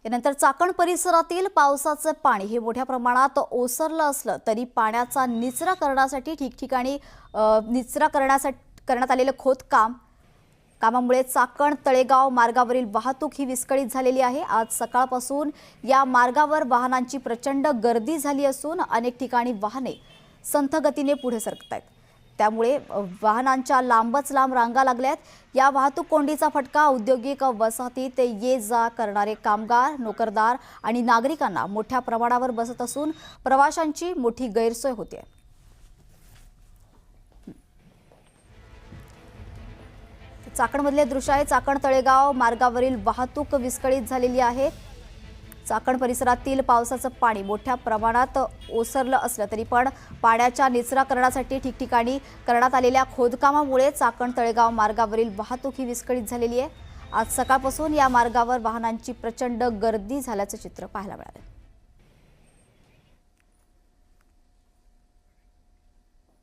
यानंतर चाकण परिसरातील पावसाचे पाणी हे मोठ्या प्रमाणात ओसरलं असलं तरी पाण्याचा निचरा करण्यासाठी ठिकठिकाणी करण्यात आलेलं कामामुळे चाकण तळेगाव मार्गावरील वाहतूक ही विस्कळीत झालेली आहे। आज सकाळपासून या मार्गावर वाहनांची प्रचंड गर्दी झाली असून अनेक ठिकाणी वाहने संथ गतीने पुढे सरकत आहेत। त्यामुळे वाहनांच्या लांबच लांब रांगा लागल्यात। या वाहतूक कोंडीचा फटका औद्योगिक वसाहतीत ये जा करणारे कामगार, नोकरदार आणि नागरिकांना मोठ्या प्रमाणावर बसत असून प्रवाशांची मोठी गैरसोय होते। चाकणमधले दृश्य आहे। चाकण तळेगाव मार्गावरील वाहतूक विस्कळीत झालेली आहे। चाकण परिसरातील पावसाचं पाणी मोठ्या प्रमाणात ओसरलं असलं तरी पण पाण्याच्या निचरा करण्यासाठी ठिकठिकाणी करण्यात आलेल्या खोदकामामुळे चाकण तळेगाव मार्गावरील वाहतूक ही विस्कळीत झालेली आहे। आज सकाळपासून या मार्गावर वाहनांची प्रचंड गर्दी झाल्याचं चित्र पाहायला मिळालं।